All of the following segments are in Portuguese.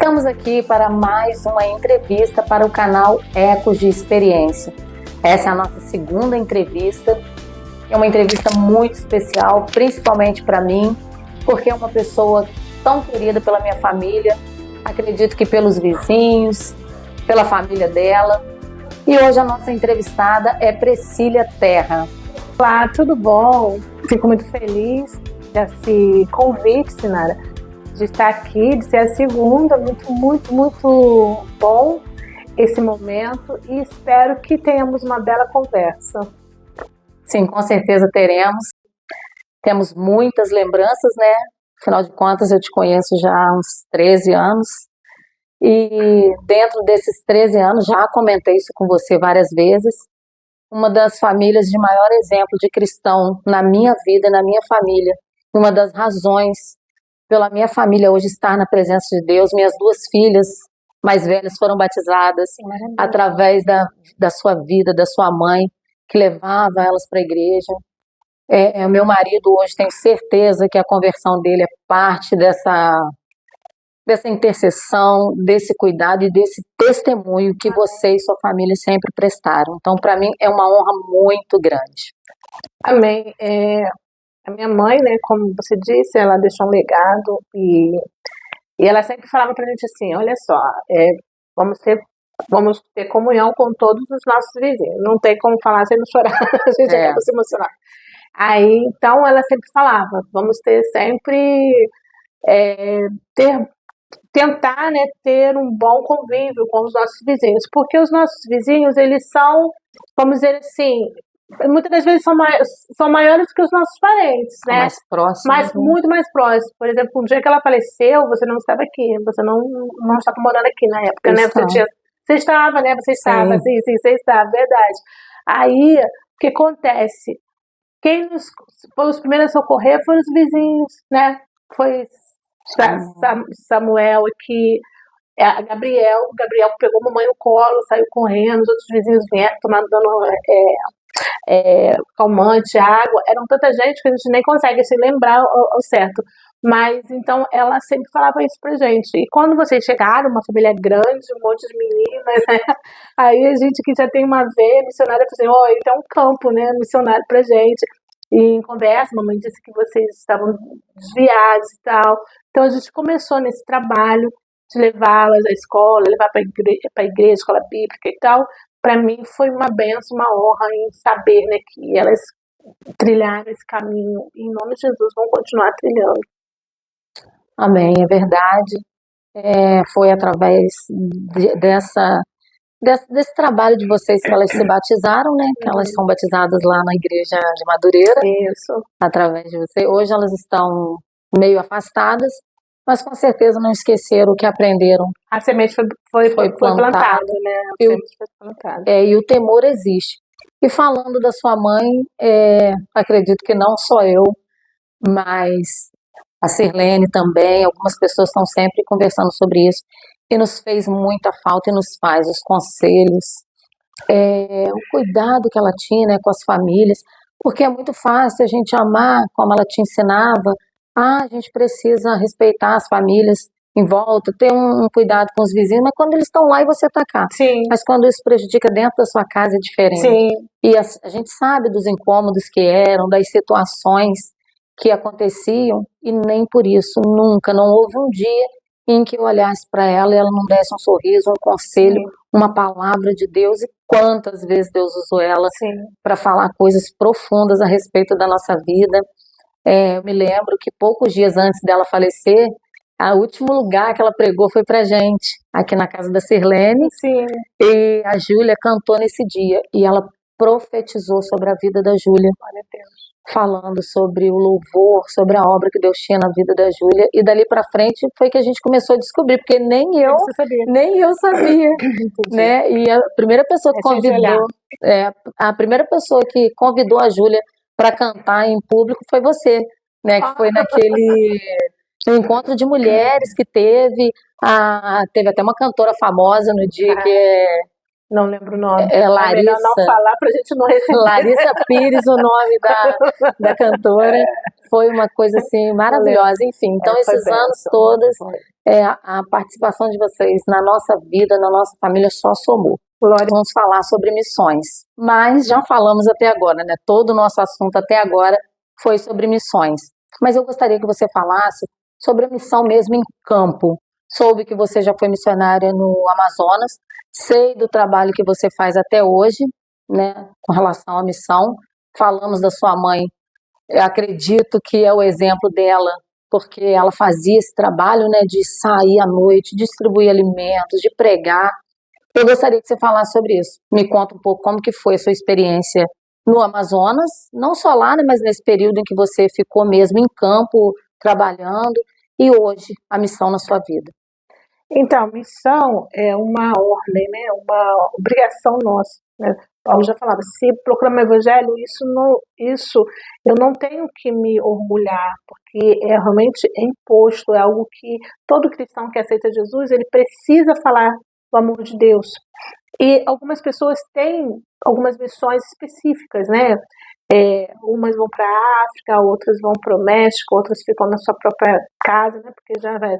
Estamos aqui para mais uma entrevista para o canal Ecos de Experiência. Essa é a nossa segunda entrevista. É uma entrevista muito especial, principalmente para mim, porque é uma pessoa tão querida pela minha família, acredito que pelos vizinhos, pela família dela. E hoje a nossa entrevistada é Priscília Terra. Olá, tudo bom? Fico muito feliz desse convite, Sinara, de estar aqui, de ser a segunda. Muito bom esse momento e espero que tenhamos uma bela conversa. Sim, com certeza teremos. Temos muitas lembranças, né? Afinal de contas, eu te conheço já há uns 13 anos. E dentro desses 13 anos, já comentei isso com você várias vezes, uma das famílias de maior exemplo de cristão na minha vida e na minha família. Uma das razões pela minha família hoje estar na presença de Deus. Minhas duas filhas mais velhas foram batizadas através da sua vida, da sua mãe, que levava elas para a igreja. O meu marido hoje, tenho certeza que a conversão dele é parte dessa intercessão, desse cuidado e desse testemunho que você e sua família sempre prestaram. Então, para mim, é uma honra muito grande. Amém. A minha mãe, né, como você disse, ela deixou um legado e ela sempre falava pra gente assim, olha só, vamos ter comunhão com todos os nossos vizinhos. Não tem como falar sem não chorar, a gente acaba se emocionando. Aí, então, ela sempre falava, vamos ter sempre, tentar, né, ter um bom convívio com os nossos vizinhos, porque os nossos vizinhos, eles são, vamos dizer assim, muitas das vezes são maiores que os nossos parentes, né? Mais próximos. Muito mais próximos. Por exemplo, um dia que ela faleceu, você não estava aqui, você não estava morando aqui na época, né? Você estava, né? Você estava, sim, você estava, verdade. Aí, o que acontece? Quem foi os primeiros a socorrer foram os vizinhos, né? Foi Samuel aqui, o Gabriel pegou a mamãe no colo, saiu correndo, os outros vizinhos vieram dando calmante, água. Eram tanta gente que a gente nem consegue se lembrar ao certo. Mas então ela sempre falava isso pra gente. E quando vocês chegaram, uma família grande, um monte de meninas, né? Aí a gente que já tem uma veia missionária, falou assim, tem um campo, né, missionário pra gente. E em conversa, a mamãe disse que vocês estavam desviados e tal. Então a gente começou nesse trabalho de levá-las à escola, levar para a igreja, escola bíblica e tal. Para mim foi uma bênção, uma honra em saber, né, que elas trilharam esse caminho e em nome de Jesus vão continuar trilhando. Amém, é verdade. Foi através desse trabalho de vocês que elas se batizaram, né? Que elas são batizadas lá na igreja de Madureira. Isso. Através de você. Hoje elas estão meio afastadas, mas com certeza não esqueceram o que aprenderam. A semente foi plantada, né? A semente foi plantada. E o temor existe. E falando da sua mãe, acredito que não só eu, mas a Sirlene também, algumas pessoas estão sempre conversando sobre isso, e nos fez muita falta e nos faz os conselhos, o cuidado que ela tinha, né, com as famílias, porque é muito fácil a gente amar como ela te ensinava. A gente precisa respeitar as famílias em volta, ter um cuidado com os vizinhos, mas quando eles estão lá e você está cá. Sim. Mas quando isso prejudica dentro da sua casa é diferente. Sim. E a gente sabe dos incômodos que eram, das situações que aconteciam, e nem por isso, nunca, não houve um dia em que eu olhasse para ela e ela não desse um sorriso, um conselho, uma palavra de Deus. E quantas vezes Deus usou ela para falar coisas profundas a respeito da nossa vida. Eu me lembro que poucos dias antes dela falecer, o último lugar que ela pregou foi pra gente, aqui na casa da Sirlene. Sim. E a Júlia cantou nesse dia, e ela profetizou sobre a vida da Júlia. Olha Deus. Falando sobre o louvor, sobre a obra que Deus tinha na vida da Júlia, e dali pra frente foi que a gente começou a descobrir, porque nem eu sabia, né? E a primeira pessoa que a primeira pessoa que convidou a Júlia para cantar em público foi você, né? Que foi naquele encontro de mulheres que teve até uma cantora famosa no dia, que é Não lembro o nome. É É melhor não Larissa. falar pra gente não receber. Larissa Pires, o nome da cantora. Foi uma coisa assim maravilhosa. Enfim, então Foi esses anos bênção. todos, Foi. a participação de vocês na nossa vida, na nossa família, só somou. Glória. Vamos falar sobre missões, mas já falamos até agora, né? Todo o nosso assunto até agora foi sobre missões. Mas eu gostaria que você falasse sobre a missão mesmo em campo. Soube que você já foi missionária no Amazonas, sei do trabalho que você faz até hoje, né, com relação à missão. Falamos da sua mãe, eu acredito que é o exemplo dela, porque ela fazia esse trabalho, né, de sair à noite, distribuir alimentos, de pregar. Eu gostaria que você falasse sobre isso. Me conta um pouco como que foi a sua experiência no Amazonas, não só lá, né, mas nesse período em que você ficou mesmo em campo, trabalhando, e hoje, a missão na sua vida. Então, missão é uma ordem, né? Uma obrigação nossa, né? Paulo já falava, se proclama o evangelho, isso eu não tenho que me orgulhar, porque realmente é imposto, é algo que todo cristão que aceita Jesus, ele precisa falar do amor de Deus. E algumas pessoas têm algumas missões específicas, né? Umas vão para a África, outras vão para o México, outras ficam na sua própria casa, né? Porque já vai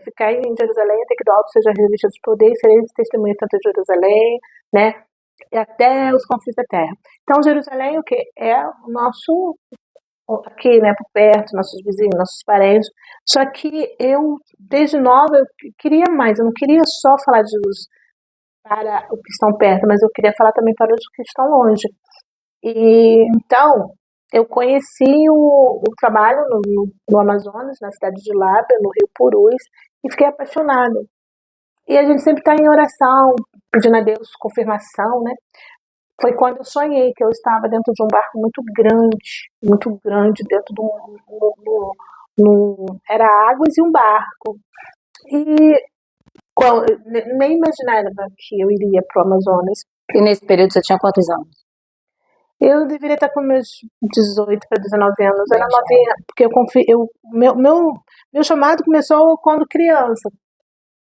ficar em Jerusalém até que do alto seja revista de poder e sereis testemunha tanto de Jerusalém, né? E até os confins da terra. Então, Jerusalém, o que? É o nosso, aqui, né, por perto, nossos vizinhos, nossos parentes. Só que eu, desde nova, eu queria mais. Eu não queria só falar de Jesus para os que estão perto, mas eu queria falar também para os que estão longe. E então, eu conheci o trabalho no Amazonas, na cidade de Lábia, no Rio Purus, e fiquei apaixonada. E a gente sempre está em oração, pedindo a Deus confirmação, né? Foi quando eu sonhei que eu estava dentro de um barco muito grande, dentro de era águas e um barco. E nem imaginava que eu iria para o Amazonas. E nesse período você tinha quantos anos? Eu deveria estar com meus 18 para 19 anos. Era novinha, porque meu chamado começou quando criança,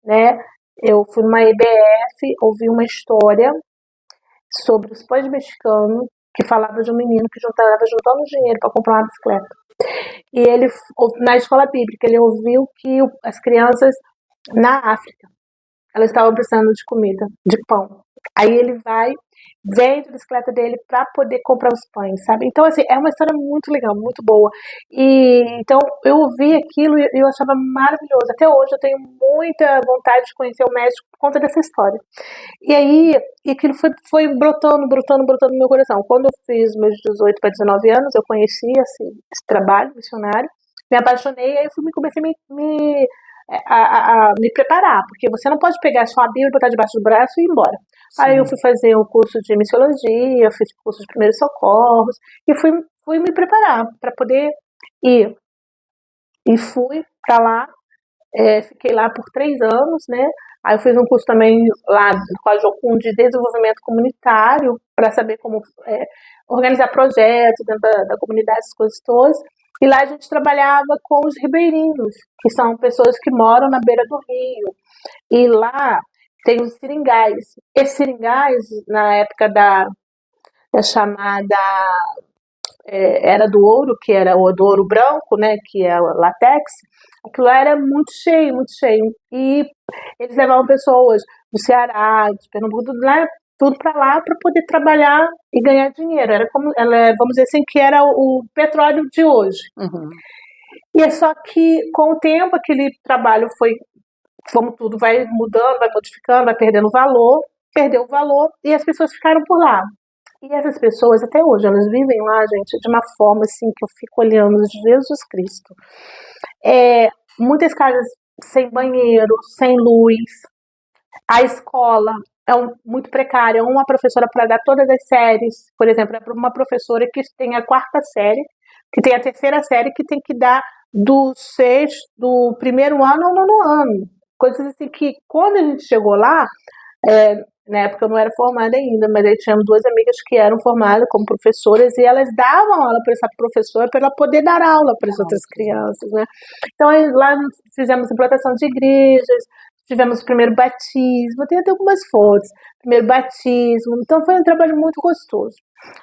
né? Eu fui numa EBF, ouvi uma história sobre os pães mexicanos que falava de um menino que estava juntando dinheiro para comprar uma bicicleta. E ele, na escola bíblica, ele ouviu que as crianças na África, elas estavam precisando de comida, de pão. Aí ele vende a bicicleta dele para poder comprar os pães, sabe? Então, assim, é uma história muito legal, muito boa. E então eu ouvi aquilo e eu achava maravilhoso. Até hoje eu tenho muita vontade de conhecer o México por conta dessa história. E aí, aquilo foi brotando no meu coração. Quando eu fiz meus 18 para 19 anos, eu conheci esse trabalho missionário, me apaixonei e aí comecei a me preparar, porque você não pode pegar só a Bíblia, botar debaixo do braço e ir embora. Sim. Aí eu fui fazer um curso de missiologia, fiz curso de primeiros socorros e fui me preparar para poder ir. E fui para lá, fiquei lá por 3 anos, né? Aí eu fiz um curso também lá com a Jocum de desenvolvimento comunitário para saber como organizar projetos dentro da comunidade, essas coisas todas. E lá a gente trabalhava com os ribeirinhos, que são pessoas que moram na beira do rio. E lá tem os seringais. Esses seringais, na época da chamada Era do Ouro, que era o do ouro branco, né, que é o látex, aquilo lá era muito cheio, muito cheio. E eles levavam pessoas do Ceará, de Pernambuco, tudo para lá para poder trabalhar e ganhar dinheiro. Era como, vamos dizer assim, que era o petróleo de hoje. Uhum. E é só que com o tempo aquele trabalho como tudo vai mudando, vai modificando, vai perdendo valor, perdeu o valor e as pessoas ficaram por lá. E essas pessoas até hoje, elas vivem lá, gente, de uma forma assim que eu fico olhando, Jesus Cristo. Muitas casas sem banheiro, sem luz. A escola muito precária. Uma professora para dar todas as séries, por exemplo, é uma professora que tem a 4ª série, que tem a 3ª série, que tem que dar do primeiro ano ao 9º ano. Coisas assim que, quando a gente chegou lá, na época eu não era formada ainda, mas aí tínhamos 2 amigas que eram formadas como professoras e elas davam aula para essa professora para ela poder dar aula para as outras crianças, né? Então lá fizemos implantação de igrejas, tivemos o primeiro batismo, tem até algumas fotos, primeiro batismo, então foi um trabalho muito gostoso.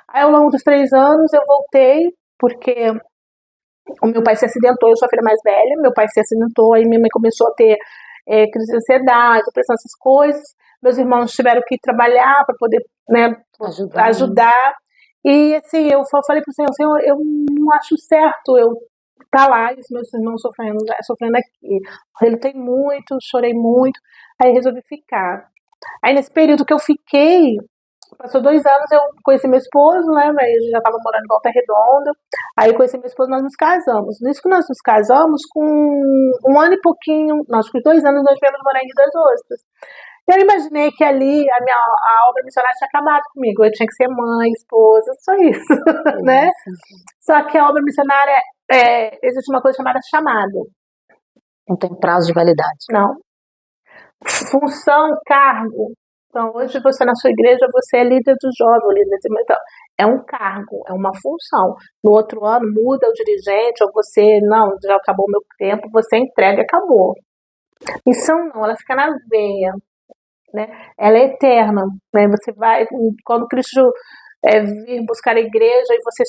Aí ao longo dos 3 anos eu voltei, porque o meu pai se acidentou, eu sou a filha mais velha, meu pai se acidentou, aí minha mãe começou a ter crise de ansiedade, depressão, essas coisas, meus irmãos tiveram que trabalhar para poder, né, ajudar. E assim, eu falei pro Senhor, eu não acho certo eu estar lá e os meus irmãos sofrendo aqui. Eu lutei muito, chorei muito, aí resolvi ficar. Aí nesse período que eu fiquei, passou 2 anos, eu conheci meu esposo, né, eu já estava morando em Volta Redonda, aí eu conheci meu esposo, nós nos casamos. Nisso que nós nos casamos, com 1 ano e pouquinho, nós com 2 anos nós viemos morar em Rio das Ostras. Eu imaginei que ali a obra missionária tinha acabado comigo. Eu tinha que ser mãe, esposa, só isso, né? Só que a obra missionária, existe uma coisa chamada chamado. Não tem prazo de validade. Não. Função, cargo. Então, hoje você na sua igreja, você é líder do jovem, líder de mental. É um cargo, é uma função. No outro ano, muda o dirigente, ou você, não, já acabou o meu tempo, você entrega, acabou. Missão não, ela fica na veia. Né? Ela é eterna, né? Você vai, quando Cristo vir buscar a igreja e você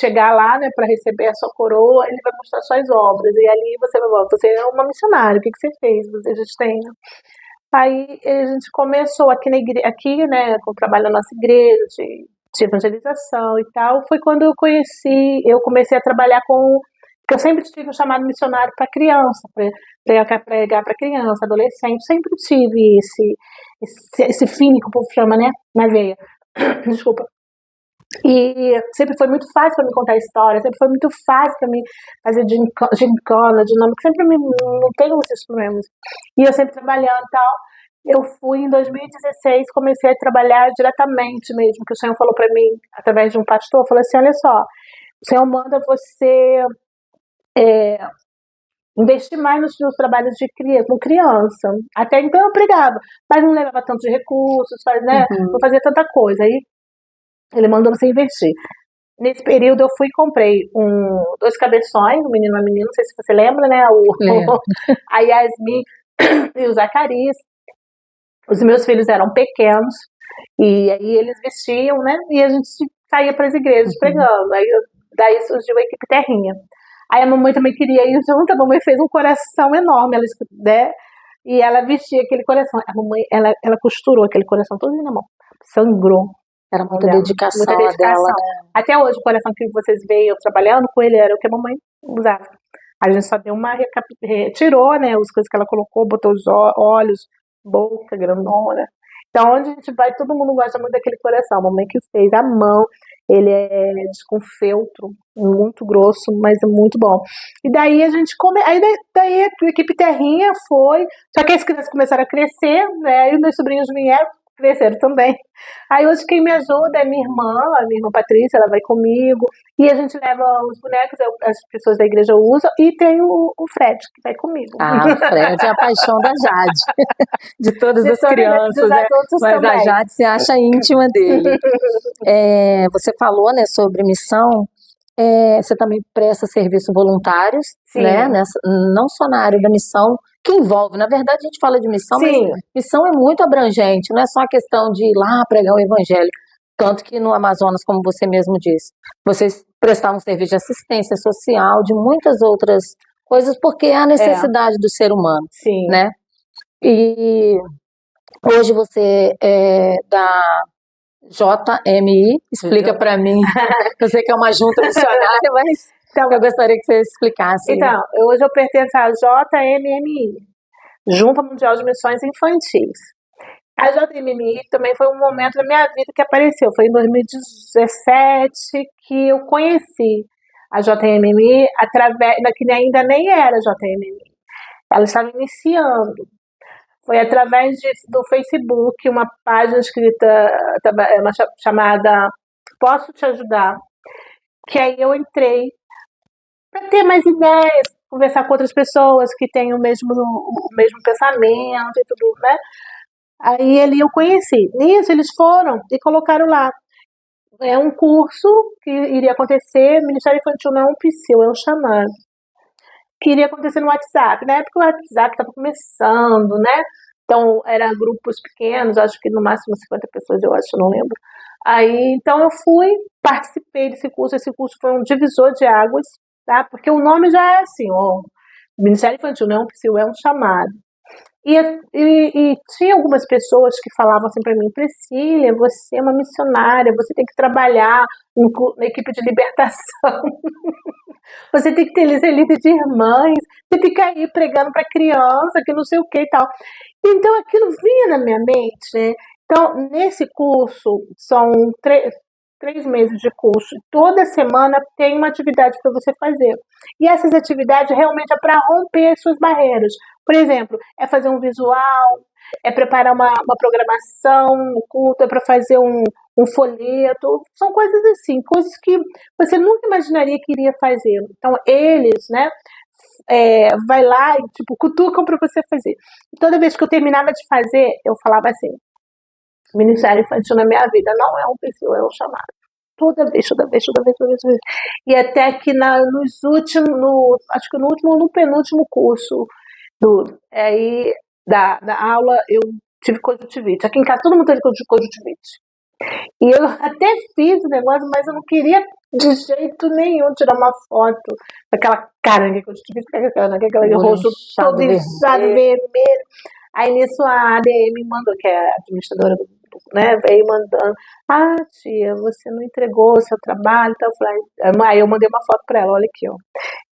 chegar lá, né, para receber a sua coroa, ele vai mostrar suas obras, e ali você vai falar, você é uma missionária, o que você fez? A gente tem. Aí a gente começou aqui na igreja, aqui, né, com o trabalho da nossa igreja, de evangelização e tal, foi quando eu comecei a trabalhar porque eu sempre tive um chamado missionário para criança, pregar para criança, adolescente, sempre tive esse feeling que o povo chama, né, na veia. Desculpa. E sempre foi muito fácil para me contar história, sempre foi muito fácil para mim fazer gincana, dinâmica, sempre não tenho esses problemas. E eu sempre trabalhando e tal. Eu fui em 2016, comecei a trabalhar diretamente mesmo, que o Senhor falou para mim, através de um pastor, falou assim, olha só, o Senhor manda você investir mais nos seus trabalhos com criança. Até então eu pregava, mas não levava tantos recursos, né? Não fazia tanta coisa. Aí ele mandou você investir. Nesse período eu fui e comprei 2 cabeções, um menino e uma menina, não sei se você lembra, né? A Yasmin e o Zacarias. Os meus filhos eram pequenos, e aí eles vestiam, né? E a gente saía para as igrejas pregando. Daí surgiu a equipe Terrinha. Aí a mamãe também queria ir junto, a mamãe fez um coração enorme, né? E ela vestia aquele coração. A mamãe, ela costurou aquele coração todo na mão, sangrou. Era muita dedicação dela. Até hoje, o coração que vocês veem eu trabalhando com ele era o que a mamãe usava. A gente só deu retirou, né, as coisas que ela colocou, botou os olhos, boca grandona. Então, onde a gente vai, todo mundo gosta muito daquele coração. A mamãe que fez a mão, ele é com feltro, muito grosso, mas é muito bom. E daí a gente daí a equipe Terrinha foi, só que as crianças começaram a crescer, né, e meus sobrinhos vieram, cresceram também. Aí hoje quem me ajuda é minha irmã Patrícia, ela vai comigo, e a gente leva os bonecos, as pessoas da igreja usam, e tem o Fred, que vai comigo. O Fred é a paixão da Jade, de todas as crianças, né? Mas também. A Jade se acha íntima dele. Você falou, né, sobre missão, você também presta serviço voluntários, né? Não só na área da missão, que envolve, na verdade a gente fala de missão, Sim. Mas missão é muito abrangente, não é só a questão de ir lá pregar o evangelho, tanto que no Amazonas, como você mesmo disse, vocês prestavam serviço de assistência social, de muitas outras coisas, porque é a necessidade do ser humano, Sim. né? E hoje você é da JMI, explica para mim, eu sei que é uma junta missionária, mas então, eu gostaria que você explicasse. Então, hoje eu pertenço à JMMI, Junta Mundial de Missões Infantis. A JMMI também foi um momento da minha vida que apareceu, foi em 2017 que eu conheci a JMMI, que ainda nem era JMMI, ela estava iniciando. Foi através do Facebook, uma página escrita chamada Posso Te Ajudar, que aí eu entrei para ter mais ideias, conversar com outras pessoas que têm o mesmo pensamento e tudo, né? Aí eu conheci. Nisso eles foram e colocaram lá. É um curso que iria acontecer, Ministério Infantil não é um PSIL, é um chamado. que iria acontecer no WhatsApp. Na época o WhatsApp estava começando, né? Então, eram grupos pequenos, acho que no máximo 50 pessoas, eu acho, não lembro. Aí, então eu fui, participei desse curso. Esse curso foi um divisor de águas, tá? Porque o nome já é assim, ó, Ministério Infantil não é um psil, é um chamado. E tinha algumas pessoas que falavam assim para mim: Priscila, você é uma missionária, você tem que trabalhar na equipe de libertação, você tem que ser líder de irmãs, você tem que ir pregando para criança, que não sei o que e tal. Então aquilo vinha na minha mente, né? Então, nesse curso, são 3 meses de curso. Toda semana tem uma atividade para você fazer. E essas atividades realmente é para romper as suas barreiras. Por exemplo, é fazer um visual, é preparar uma programação no culto, é para fazer um folheto. São coisas assim, coisas que você nunca imaginaria que iria fazer. Então, eles, né, vai lá e, tipo, cutucam para você fazer. E toda vez que eu terminava de fazer, eu falava assim: Ministério Infantil na minha vida não é um perfil, é um chamado. Toda vez. E até que nos últimos, acho que no último ou no penúltimo curso aí da aula, eu tive conjuntivite. Aqui em casa todo mundo teve conjuntivite. E eu até fiz o negócio, mas eu não queria de jeito nenhum tirar uma foto daquela cara que conjuntivite, aquele rosto todo inchado, vermelho. Aí nisso a ADM mandou, que é a administradora né, veio mandando: tia, você não entregou o seu trabalho. Então eu falei, aí eu mandei uma foto para ela: olha aqui, ó,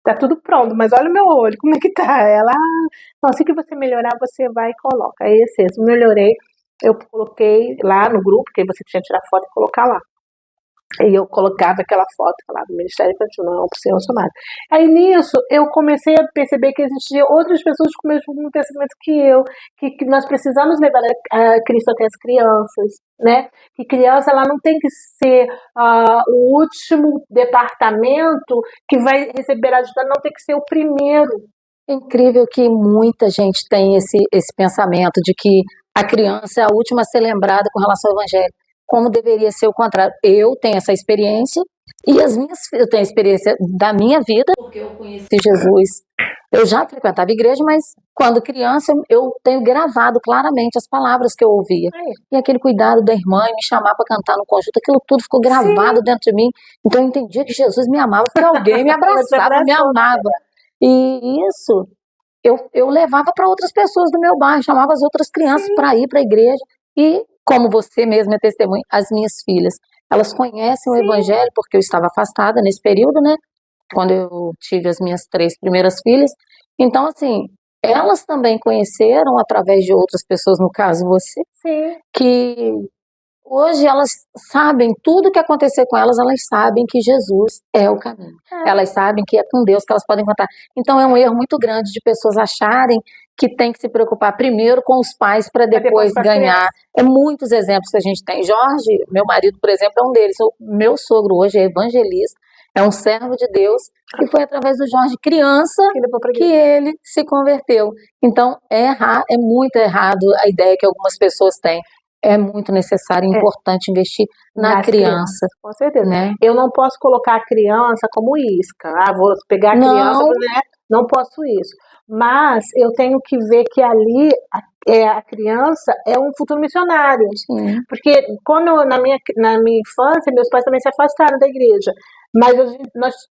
tá tudo pronto, mas olha o meu olho, como é que tá? Ela: não, assim que você melhorar, você vai e coloca. Aí eu melhorei, eu coloquei lá no grupo, que você tinha que tirar foto e colocar lá. E eu colocava aquela foto, falava: Ministério Infantil não é um psil, é um chamado. Aí nisso eu comecei a perceber que existiam outras pessoas com o mesmo pensamento que eu, que nós precisamos levar a Cristo até as crianças, né? Que criança, ela não tem que ser o último departamento que vai receber ajuda, não tem que ser o primeiro. É incrível que muita gente tem esse pensamento de que a criança é a última a ser lembrada com relação ao evangelho, como deveria ser o contrário. Eu tenho essa experiência e eu tenho a experiência da minha vida, porque eu conheci Jesus. Eu já frequentava a igreja, mas quando criança eu tenho gravado claramente as palavras que eu ouvia. E aquele cuidado da irmã e me chamar para cantar no conjunto, aquilo tudo ficou gravado dentro de mim. Então eu entendia que Jesus me amava, porque alguém me abraçava, me amava. E isso eu levava para outras pessoas do meu bairro, chamava as outras crianças para ir para a igreja. E, como você mesma é testemunha, as minhas filhas, elas conhecem o evangelho, porque eu estava afastada nesse período, né? Quando eu tive as minhas 3 primeiras filhas. Então, assim, elas também conheceram através de outras pessoas, no caso você, que hoje elas sabem tudo que acontecer com elas, elas sabem que Jesus é o caminho. Elas sabem que é com Deus que elas podem contar. Então é um erro muito grande de pessoas acharem que tem que se preocupar primeiro com os pais para depois ganhar. É muitos exemplos que a gente tem. Jorge, meu marido, por exemplo, é um deles. O meu sogro hoje é evangelista, é um servo de Deus, e foi através do Jorge criança que ele se converteu. Então é muito errado a ideia que algumas pessoas têm. É muito necessário e importante investir na criança. Com certeza. Né? Eu não posso colocar a criança como isca. Vou pegar a criança, né? Não posso isso. Mas eu tenho que ver que ali a criança é um futuro missionário. Sim. Porque quando na minha infância, meus pais também se afastaram da igreja. Mas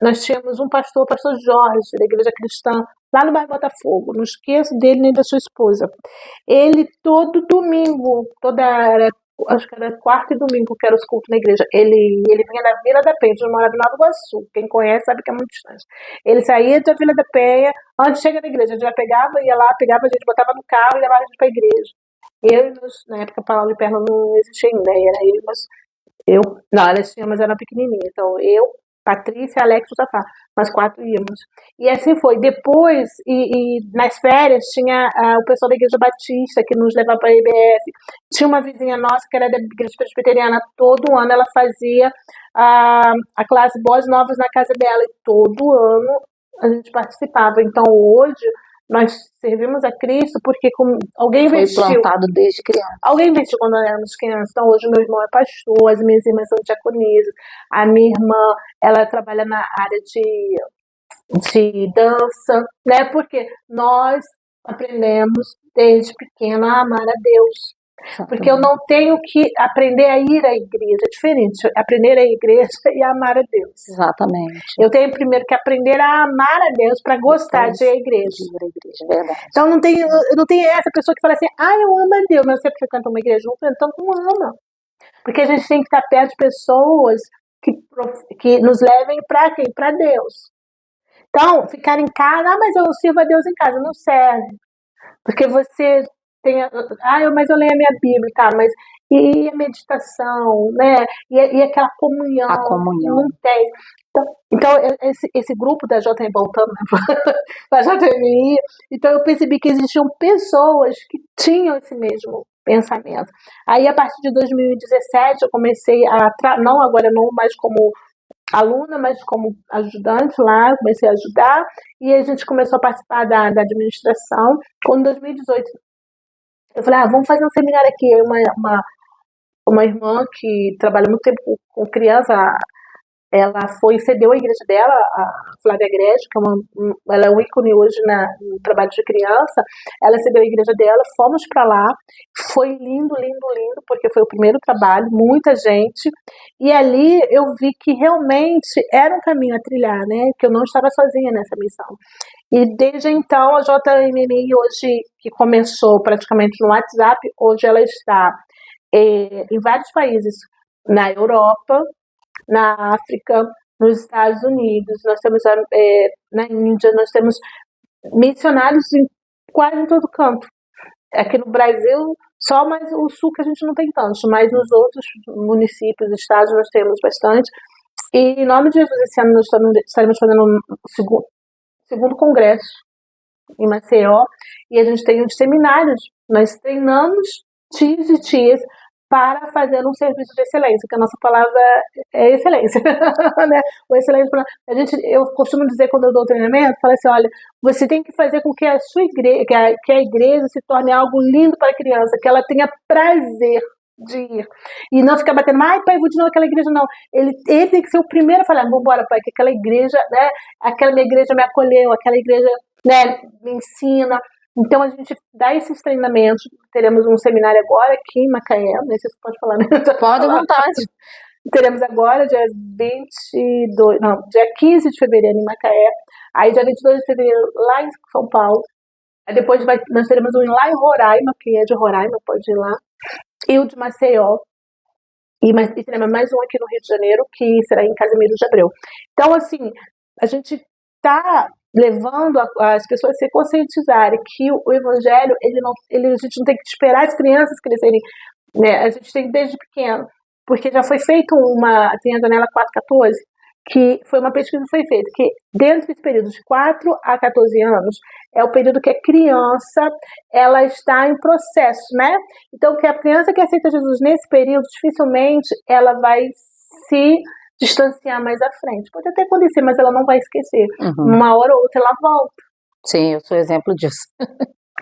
nós tínhamos um pastor, o pastor Jorge, da igreja cristã, lá no bairro Botafogo. Não esqueço dele nem da sua esposa. Ele todo domingo, acho que era quarta e domingo que era os cultos na igreja, ele vinha da Vila da Penha, eu morava em Nova Iguaçu, quem conhece sabe que é muito distante. Ele saía da Vila da Penha, antes de chegar na igreja, a gente já ia lá, pegava a gente, botava no carro e levava a gente para a igreja. Na época a palavra de perna não existia ainda, elas tinham, mas era pequenininha, então eu, Patrícia, Alex e o Safá, nós 4 íamos. E assim foi. Depois, nas férias, tinha o pessoal da Igreja Batista que nos levava para a IBF. Tinha uma vizinha nossa que era da Igreja Presbiteriana. Todo ano ela fazia a classe Boas Novas na casa dela. E todo ano a gente participava. Então hoje nós servimos a Cristo porque alguém investiu. Foi plantado desde criança. Alguém investiu quando nós éramos crianças. Então hoje meu irmão é pastor, as minhas irmãs são diaconisas, a minha irmã, ela trabalha na área de dança, né? Porque nós aprendemos desde pequeno a amar a Deus. Porque eu não tenho que aprender a ir à igreja, é diferente. Aprender a igreja e amar a Deus. Exatamente. Eu tenho primeiro que aprender a amar a Deus para gostar de ir à igreja. Verdade. Então não tem essa pessoa que fala assim, eu amo a Deus, mas você frequenta uma igreja junto, então não ama. Porque a gente tem que estar perto de pessoas que nos levem para quem? Para Deus. Então, ficar em casa, mas eu sirvo a Deus em casa, não serve. Porque você tem, mas eu leio a minha Bíblia, tá, mas e a meditação, né? E aquela comunhão, A comunhão. Não tem. Então esse grupo da JM, voltando da JMI, então eu percebi que existiam pessoas que tinham esse mesmo pensamento. Aí, a partir de 2017, eu comecei agora não mais como aluna, mas como ajudante lá, comecei a ajudar, e a gente começou a participar da administração. Quando em 2018, eu falei, vamos fazer um seminário aqui. Uma irmã que trabalha muito tempo com criança, ela cedeu a igreja dela, a Flávia Grede, que ela é um ícone hoje no trabalho de criança. Ela cedeu a igreja dela, fomos para lá, foi lindo, lindo, lindo, porque foi o primeiro trabalho, muita gente, e ali eu vi que realmente era um caminho a trilhar, né, que eu não estava sozinha nessa missão. E desde então, a JMI hoje, que começou praticamente no WhatsApp, hoje ela está em vários países, na Europa, na África, nos Estados Unidos, nós temos na Índia, nós temos missionários em quase todo canto. Aqui no Brasil, só mais o sul que a gente não tem tantos, mas nos outros municípios, estados, nós temos bastante. E em nome de Jesus, esse ano nós estaremos fazendo um segundo congresso em Maceió, e a gente tem uns seminários, nós treinamos tios e tias para fazer um serviço de excelência, que a nossa palavra é excelência, né? O excelência, eu costumo dizer quando eu dou treinamento, falo assim, olha, você tem que fazer com que a sua igreja, que a igreja se torne algo lindo para a criança, que ela tenha prazer de ir, e não ficar batendo, pai, vou de novo aquela igreja, não. Ele tem que ser o primeiro a falar, vamos embora, pai, que aquela igreja, né? Aquela minha igreja me acolheu, aquela igreja, né, me ensina. Então, a gente dá esses treinamentos. Teremos um seminário agora aqui em Macaé. Não sei se você pode falar, né? Pode, à vontade. Teremos agora, dia 15 de fevereiro em Macaé. Aí, dia 22 de fevereiro, lá em São Paulo. Aí, depois nós teremos um lá em Roraima, quem é de Roraima pode ir lá. E o de Maceió. E teremos mais um aqui no Rio de Janeiro, que será em Casimiro de Abreu. Então, assim, a gente está levando as pessoas a se conscientizarem que o evangelho, a gente não tem que esperar as crianças crescerem, né? A gente tem desde pequeno, porque já foi feito tem a janela 4-14, que foi uma pesquisa que foi feita, que dentro desse período de 4 a 14 anos, é o período que a criança, ela está em processo, né? Então, que a criança que aceita Jesus nesse período, dificilmente ela vai se distanciar mais à frente. Pode até acontecer, mas ela não vai esquecer. Uma hora ou outra ela volta. Sim, eu sou exemplo disso.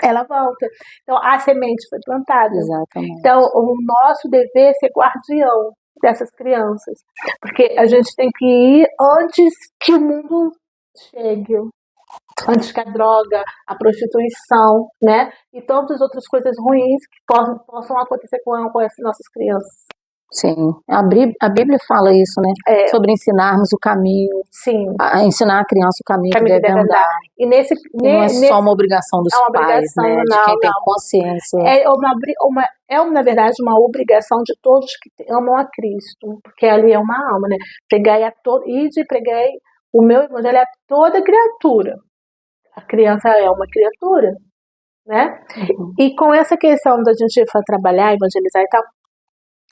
Ela volta. Então, a semente foi plantada. Exatamente. Então, o nosso dever é ser guardião dessas crianças. Porque a gente tem que ir antes que o mundo chegue. Antes que a droga, a prostituição, né? E tantas outras coisas ruins que possam acontecer com as nossas crianças. Sim, a Bíblia fala isso, né? Sobre ensinarmos o caminho. Sim. Ensinar a criança o caminho que deve andar. E não é só uma obrigação dos pais, né? De quem tem consciência. Na verdade, uma obrigação de todos que amam a Cristo, porque ali é uma alma, né? Pregai o meu evangelho a toda criatura. A criança é uma criatura, né? E com essa questão da gente trabalhar, evangelizar e tal,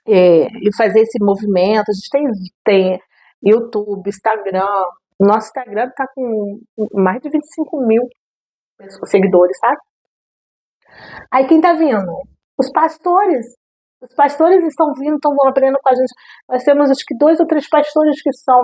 e fazer esse movimento, a gente tem YouTube, Instagram. O nosso Instagram está com mais de 25 mil seguidores, sabe? Aí quem está vindo? Os pastores. Os pastores estão vindo, estão aprendendo com a gente. Nós temos acho que 2 ou 3 pastores que são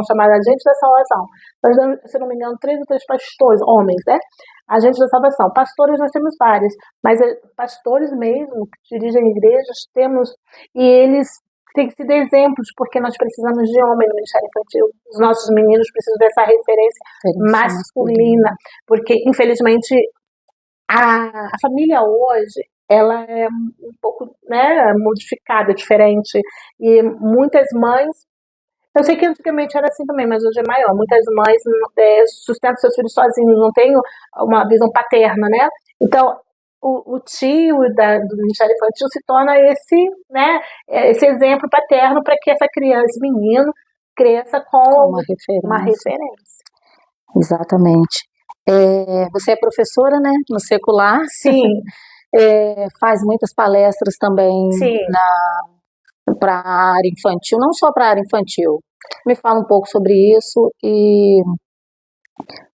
chamados agentes da salvação. Nós temos, se não me engano, 3 ou 3 pastores, homens, né? Agentes da salvação. Pastores nós temos vários, mas pastores mesmo, que dirigem igrejas, temos, e eles tem sido exemplos, porque nós precisamos de homem no Ministério Infantil. Os nossos meninos precisam dessa referência masculina, porque, infelizmente, a família hoje, ela é um pouco, né, modificada, diferente, e muitas mães, eu sei que antigamente era assim também, mas hoje é maior, muitas mães sustentam seus filhos sozinhos, não têm uma visão paterna, né, então o tio do Ministério Infantil se torna esse, né, esse exemplo paterno para que essa criança, esse menino, cresça com uma referência. Exatamente. Você é professora, né, no secular? Sim. Faz muitas palestras também para a área infantil, não só para a área infantil. Me fala um pouco sobre isso e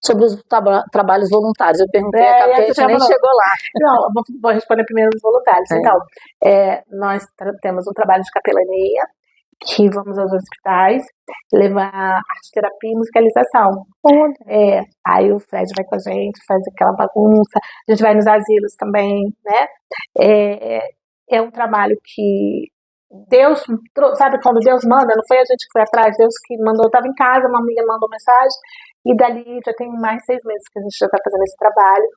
sobre os trabalhos voluntários. Eu perguntei a Capete, nem chegou lá. Não, vou responder primeiro os voluntários. Então, nós temos um trabalho de capelania, que vamos aos hospitais levar arte terapia e musicalização. Aí o Fred vai com a gente, faz aquela bagunça, a gente vai nos asilos também, né? É um trabalho que Deus, sabe quando Deus manda, não foi a gente que foi atrás, Deus que mandou. Eu estava em casa, uma amiga mandou mensagem, e dali já tem mais 6 meses que a gente já está fazendo esse trabalho.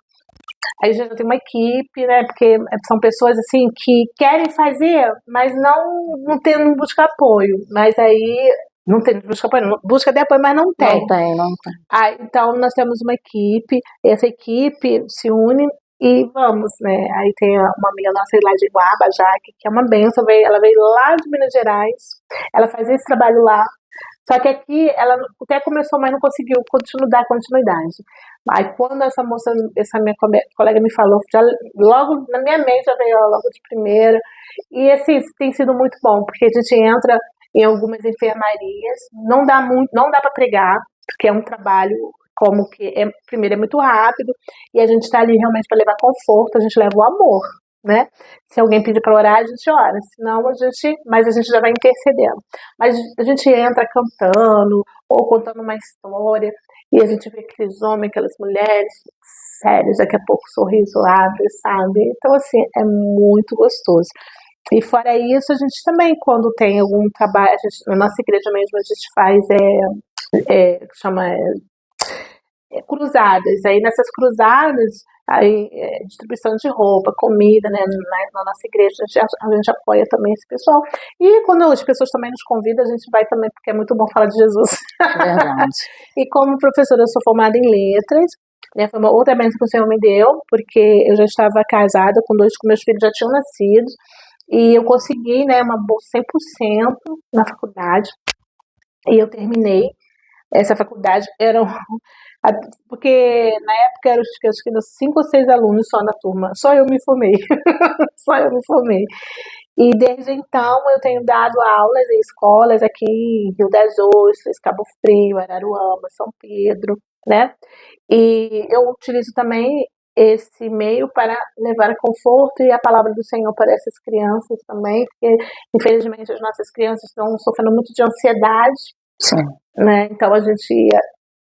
Aí já tem uma equipe, né? Porque são pessoas assim que querem fazer, mas não busca apoio. Mas aí não tem busca apoio, não, busca de apoio, mas não tem. Não tem. Então nós temos uma equipe, essa equipe se une e vamos, né? Aí tem uma amiga nossa lá de Guaba, Jaque, que é uma benção, ela veio lá de Minas Gerais, ela faz esse trabalho lá. Só que aqui ela até começou, mas não conseguiu dar continuidade. Aí quando essa minha colega me falou, já logo na minha mente já veio logo de primeira. E assim, tem sido muito bom, porque a gente entra em algumas enfermarias, não dá para pregar, porque é um trabalho como que primeiro é muito rápido, e a gente está ali realmente para levar conforto, a gente leva o amor, né? Se alguém pedir para orar, a gente ora, senão mas a gente já vai intercedendo. Mas a gente entra cantando ou contando uma história e a gente vê aqueles homens, aquelas mulheres sérios, daqui a pouco o sorriso abre, sabe? Então assim, é muito gostoso. E fora isso, a gente também, quando tem algum trabalho, na nossa igreja mesmo, a gente faz cruzadas. Aí nessas cruzadas, distribuição de roupa, comida, né, na nossa igreja, a gente apoia também esse pessoal. E quando as pessoas também nos convidam, a gente vai também, porque é muito bom falar de Jesus. Verdade. E como professora, eu sou formada em letras, né, foi uma outra bênção que o Senhor me deu, porque eu já estava casada com meus filhos já tinham nascido, e eu consegui, né, uma bolsa 100% na faculdade, e eu terminei essa faculdade. Porque na época eram acho que 5 ou 6 alunos só na turma, só eu me formei. Só eu me formei. E desde então eu tenho dado aulas em escolas aqui em Rio das Ostras, Cabo Frio, Araruama, São Pedro, né? E eu utilizo também esse meio para levar conforto e a palavra do Senhor para essas crianças também, porque infelizmente as nossas crianças estão sofrendo muito de ansiedade. Sim. Né? Então a gente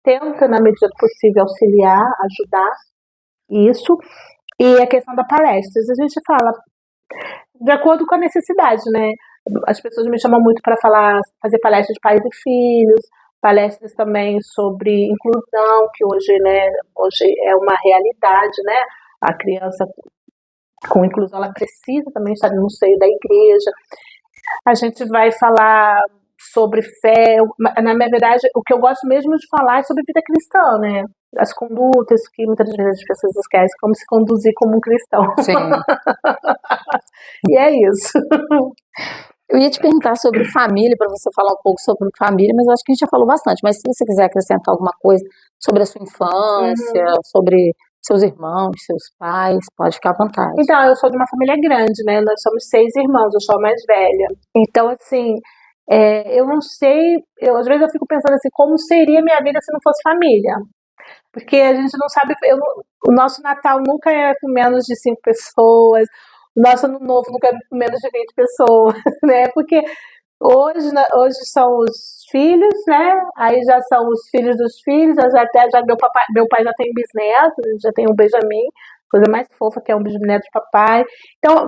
tenta, na medida do possível, auxiliar, ajudar isso. E a questão da palestras, a gente fala de acordo com a necessidade, né? As pessoas me chamam muito para fazer palestras de pais e filhos, palestras também sobre inclusão, que hoje é uma realidade, né? A criança com inclusão, ela precisa também estar no seio da igreja. A gente vai falar sobre fé. Na verdade, o que eu gosto mesmo de falar é sobre vida cristã, né? As condutas que muitas vezes as pessoas esquecem, como se conduzir como um cristão. Sim. E é isso. Eu ia te perguntar sobre família, para você falar um pouco sobre família, mas eu acho que a gente já falou bastante. Mas se você quiser acrescentar alguma coisa sobre a sua infância, sobre seus irmãos, seus pais, pode ficar à vontade. Então, eu sou de uma família grande, né? Nós somos 6 irmãos, eu sou a mais velha. Então, assim, eu não sei, às vezes eu fico pensando assim, como seria minha vida se não fosse família? Porque a gente não sabe, o nosso Natal nunca é com menos de 5 pessoas, o nosso Ano Novo nunca é com menos de 20 pessoas, né? Porque hoje são os filhos, né? Aí já são os filhos dos filhos, meu pai já tem bisneto, já tem um Benjamin, coisa mais fofa que é um bisneto de papai. Então,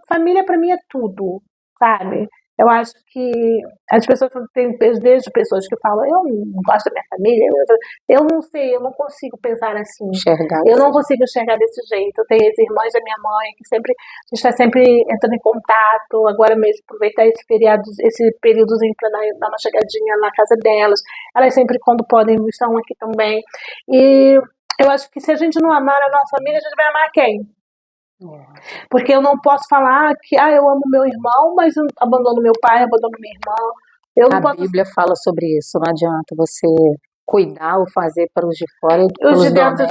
família para mim é tudo, sabe? Eu acho que as pessoas têm, vejo pessoas que falam, eu não gosto da minha família, eu não sei, eu não consigo pensar assim. Enxergar. Eu não consigo enxergar desse jeito. Eu tenho as irmãs da minha mãe que sempre, a gente está sempre entrando em contato. Agora mesmo, aproveitar esse feriado, esse períodozinho para dar uma chegadinha na casa delas. Elas sempre, quando podem, estão aqui também. E eu acho que se a gente não amar a nossa família, a gente vai amar quem? Porque eu não posso falar que eu amo meu irmão, mas eu abandono meu pai, abandono minha irmã. A Bíblia fala sobre isso, não adianta você cuidar ou fazer para os de fora e os de dentro,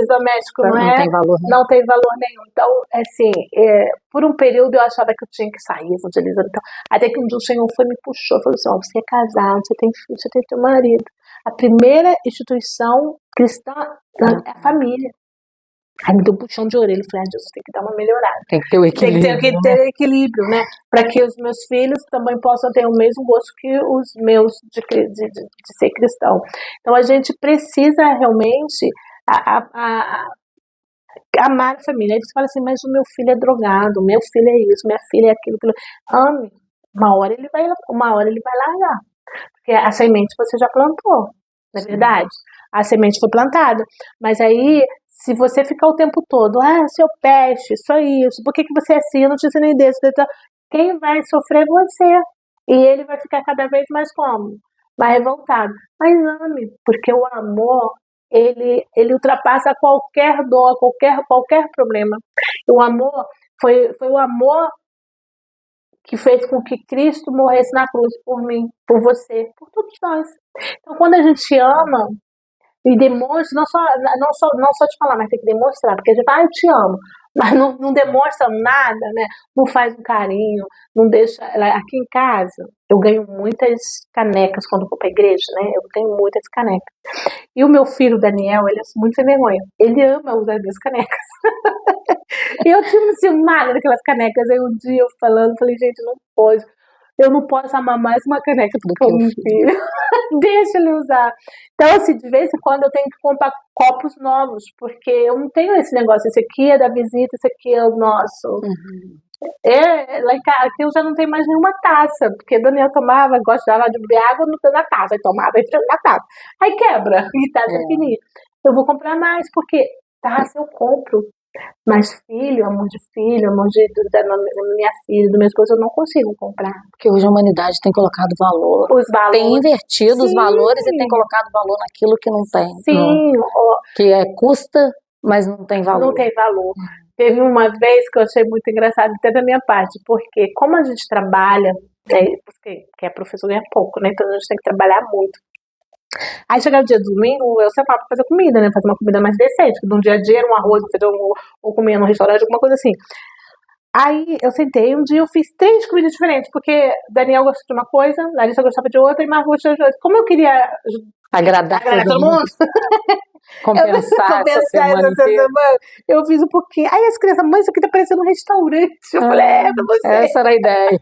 domésticos não tem valor nenhum. Não tem valor nenhum. Então, assim, por um período eu achava que eu tinha que sair evangelizando. Então, até que um dia o Senhor foi me puxou, falou assim, você é casado, você tem filho, você tem teu marido. A primeira instituição cristã é a família. Aí me deu um puxão de orelha, falei, Jesus, tem que dar uma melhorada. Tem que ter o equilíbrio. Tem que ter equilíbrio, né? Para que os meus filhos também possam ter o mesmo gosto que os meus de ser cristão. Então a gente precisa realmente amar a família. Aí você fala assim, mas o meu filho é drogado, o meu filho é isso, minha filha é aquilo. Ame. Uma hora ele vai largar. Porque a semente você já plantou, não é verdade? A semente foi plantada. Mas aí, se você ficar o tempo todo, seu peste, isso, por que você é assim? Eu não te ensinei desse. Quem vai sofrer é você. E ele vai ficar cada vez mais como? Mais revoltado. Mas ame, porque o amor, ele ultrapassa qualquer dor, qualquer problema. O amor foi o amor que fez com que Cristo morresse na cruz por mim, por você, por todos nós. Então, quando a gente ama e demonstra, não só te falar, mas tem que demonstrar, porque a gente fala, eu te amo, mas não demonstra nada, né? Não faz um carinho, não deixa. Aqui em casa, eu ganho muitas canecas quando vou para a igreja, né? Eu tenho muitas canecas. E o meu filho, Daniel, ele é muito sem vergonha. Ele ama usar minhas canecas. E eu tinha ciúmada daquelas canecas. Aí um dia eu falei, gente, não pode. Eu não posso amar mais uma caneca do que o meu filho. Deixa ele usar. Então, assim, de vez em quando eu tenho que comprar copos novos, porque eu não tenho esse negócio. Esse aqui é da visita, esse aqui é o nosso. Uhum. Lá em casa, aqui eu já não tenho mais nenhuma taça, porque Daniel gostava de beber água na taça, aí tomava na taça. Aí quebra, e taça fininha. Eu vou comprar mais, porque taça eu compro. Mas amor da minha filha, do meu esposo, eu não consigo comprar. Porque hoje a humanidade tem colocado valor. Os valores. Tem invertido os valores e tem colocado valor naquilo que não tem. Sim. Que custa, mas não tem valor. Não tem valor. Teve uma vez que eu achei muito engraçado, até da minha parte, porque como a gente trabalha, porque é professor ganha pouco, né? Então a gente tem que trabalhar muito. Aí chegava o dia do domingo, eu separava pra fazer comida, né? Fazer uma comida mais decente. No dia a dia era um arroz, ou comia no restaurante, alguma coisa assim. Aí eu sentei, um dia eu fiz 3 comidas diferentes, porque Daniel gostava de uma coisa, Larissa gostava de outra e Marcos gostava de outra. Como eu queria agradar todo mundo. Compensar essa semana, eu fiz um pouquinho. Aí as crianças, mãe, isso aqui tá parecendo um restaurante. Eu falei, pra você. Essa era a ideia.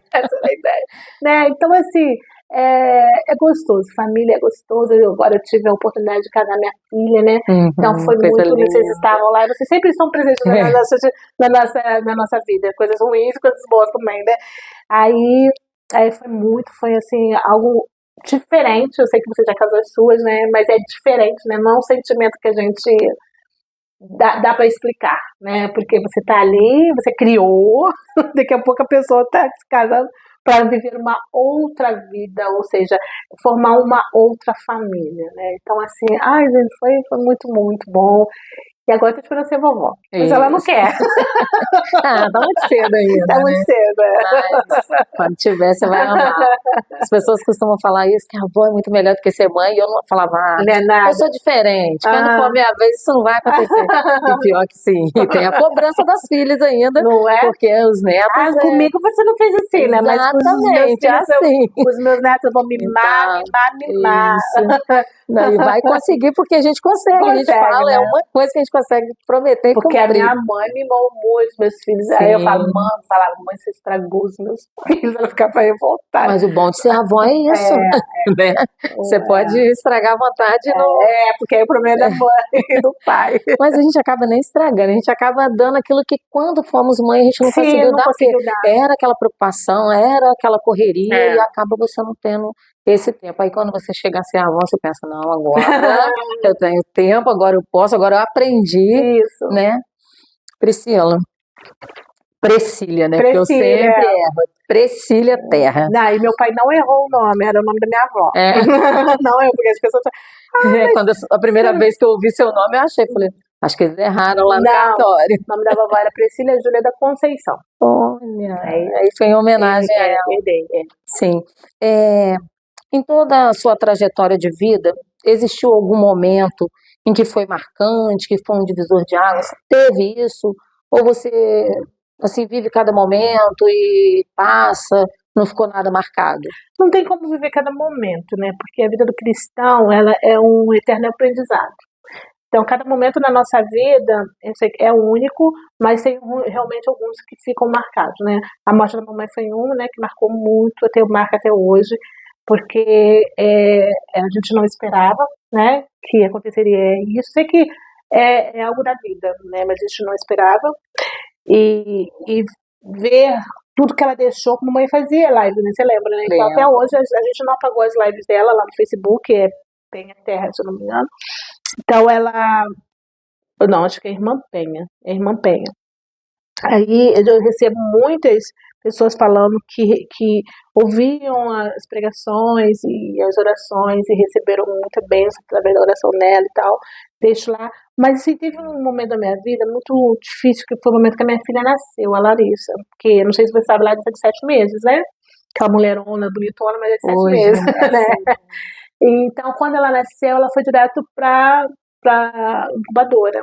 Né? Então, assim, é gostoso. Família é gostoso. Agora eu tive a oportunidade de casar minha filha, né? Então foi muito. Vocês estavam lá. Vocês sempre estão presentes na nossa vida. Coisas ruins e coisas boas também, né? Aí foi assim, algo diferente. Eu sei que você já casou as suas, né? Mas é diferente, né? Não é um sentimento que a gente dá para explicar, né? Porque você tá ali, você criou, daqui a pouco a pessoa tá se casando para viver uma outra vida, ou seja, formar uma outra família, né? Então, assim, gente, foi muito, muito bom. E agora eu tô esperando ser vovó. Mas ela não quer. Tá muito cedo ainda. Tá muito cedo, Mas quando tiver, você vai amar. As pessoas costumam falar isso, que a avó é muito melhor do que ser mãe, e eu não falava, eu sou diferente. Quando for a minha vez, isso não vai acontecer. E pior que sim. E tem a cobrança das filhas ainda. Não é? Porque os netos. Comigo você não fez assim, né? Mas exatamente, assim. Os meus netos vão mimar. Isso. E vai conseguir, porque a gente consegue. A gente fala, né? É uma coisa que a gente consegue prometer e Porque a cumprir. minha mãe mimou muito meus filhos. Aí eu Sim. falava, mãe, você estragou os meus filhos. Ela ficava revoltada. Mas o bom de ser avó é isso, né? Você pode estragar à vontade. Porque aí o problema é da mãe e do pai. Mas a gente acaba nem estragando, a gente acaba dando aquilo que quando fomos mãe a gente não conseguiu dar, porque era aquela preocupação, era aquela correria e acaba você não tendo esse tempo. Aí quando você chega a ser avó, você pensa, não, agora eu tenho tempo, agora eu posso, agora eu aprendi, né? Priscila. Precília, né? Porque eu sempre erro. Precília Terra. Não, e meu pai não errou o nome, era o nome da minha avó. Não eu, porque as pessoas... Quando a primeira vez que eu ouvi seu nome, eu achei, falei, acho que eles erraram lá no cartório. O nome da vovó era Precília Júlia da Conceição. Olha, aí foi em homenagem a ela. Sim. Em toda a sua trajetória de vida, existiu algum momento em que foi marcante, que foi um divisor de águas? Teve isso? Ou você, assim, vive cada momento e passa, não ficou nada marcado? Não tem como viver cada momento, né? Porque a vida do cristão, ela é um eterno aprendizado. Então, cada momento na nossa vida, eu sei que é único, mas tem realmente alguns que ficam marcados, né? A morte da mamãe foi um, né, que marcou muito, marca até hoje, porque a gente não esperava, né, que aconteceria isso. Sei que é algo da vida, né, mas a gente não esperava. E ver tudo que ela deixou, como a mãe fazia live, né? Você lembra, né? Então, até hoje a gente não apagou as lives dela lá no Facebook, Penha Terra, se eu não me engano. Então ela... Não, acho que é Irmã Penha. É Irmã Penha. Aí eu recebo muitas pessoas falando que ouviam as pregações e as orações e receberam muita bênção através da oração dela e tal. Deixo lá. Mas assim, teve um momento da minha vida muito difícil, que foi o momento que a minha filha nasceu, a Larissa. Porque, não sei se você sabe, a Larissa é de 7 meses, né? Aquela mulherona, bonitona, mas é de 7 meses, né? Então, quando ela nasceu, ela foi direto para incubadora.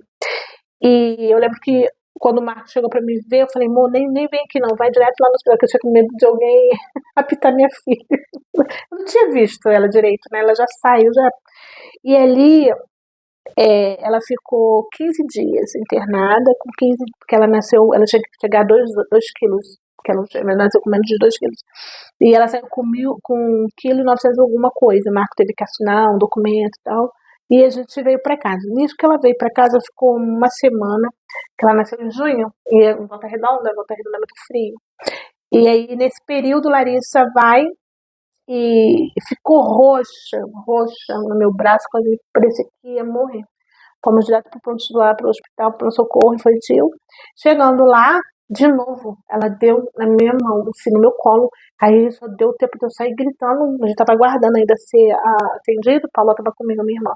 E eu lembro que quando o Marcos chegou para me ver, eu falei, amor, nem vem aqui não, vai direto lá no hospital, que eu tinha com medo de alguém apitar minha filha. Eu não tinha visto ela direito, né? Ela já saiu, já. E ali, ela ficou 15 dias internada, porque ela nasceu, ela tinha que chegar a 2 quilos, porque ela nasceu com menos de 2 quilos. E ela saiu com 1,9 kg alguma coisa. Marco teve que assinar um documento e tal. E a gente veio para casa. Nisso que ela veio para casa, ficou uma semana, que ela nasceu em junho, e em Volta Redonda é muito frio. E aí, nesse período, Larissa vai e ficou roxa no meu braço, quase parecia que ia morrer. Fomos direto para o hospital, para o socorro infantil. Chegando lá, de novo, ela deu na minha mão, assim, no meu colo. Aí só deu tempo de eu sair gritando. A gente estava aguardando ainda ser atendido. Paula estava comigo, minha irmã.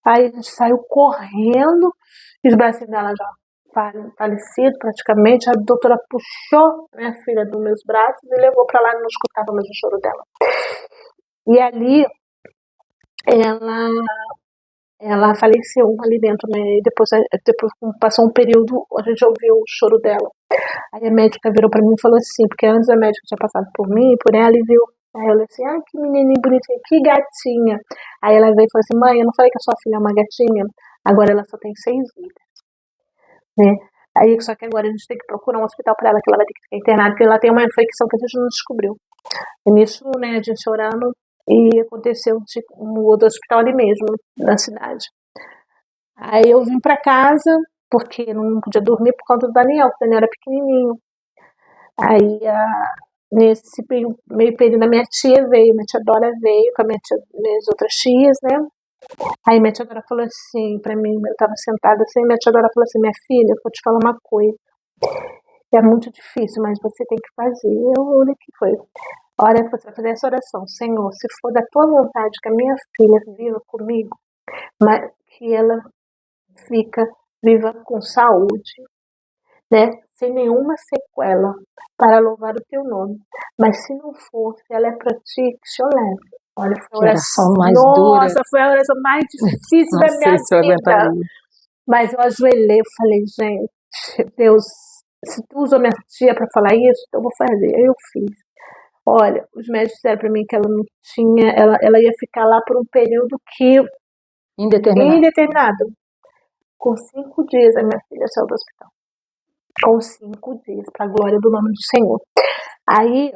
Aí a gente saiu correndo, e os bracinhos dela já falecidos praticamente. A doutora puxou minha filha dos meus braços e levou para lá, e não escutava mais o choro dela. E ali ela faleceu ali dentro, né? E depois passou um período, a gente ouviu o choro dela. Aí a médica virou pra mim e falou assim, porque antes a médica tinha passado por mim, por ela, e viu. Aí eu falei assim, que menininha bonitinha, que gatinha. Aí ela veio e falou assim, mãe, eu não falei que a sua filha é uma gatinha? Agora ela só tem 6 vidas, né? Aí, só que agora a gente tem que procurar um hospital pra ela, que ela vai ter que ficar internada, porque ela tem uma infecção que a gente não descobriu. E nisso, né, a gente orando, e aconteceu no outro hospital ali mesmo, na cidade. Aí eu vim pra casa, porque não podia dormir por conta do Daniel, porque o Daniel era pequenininho. Aí, nesse meio período, a minha tia Dora veio com minhas outras tias, né? Aí minha tia Dora falou assim pra mim, eu tava sentada assim, minha tia Dora falou assim, minha filha, eu vou te falar uma coisa. É muito difícil, mas você tem que fazer. Eu olhei que foi. Olha, você vai fazer essa oração. Senhor, se for da tua vontade que a minha filha viva comigo, mas que ela fica viva com saúde, né? Sem nenhuma sequela, para louvar o teu nome. Mas se não for, se ela é para ti, que te leve. Olha, foi a oração mais dura. Nossa, foi a oração mais difícil da minha vida. Mas eu ajoelhei e falei, gente, Deus, se tu usou minha tia para falar isso, então eu vou fazer. Aí eu fiz. Olha, os médicos disseram para mim que ela não tinha, ela ia ficar lá por um período que... Indeterminado. Com 5 dias a minha filha saiu do hospital. Com 5 dias, para a glória do nome do Senhor. Aí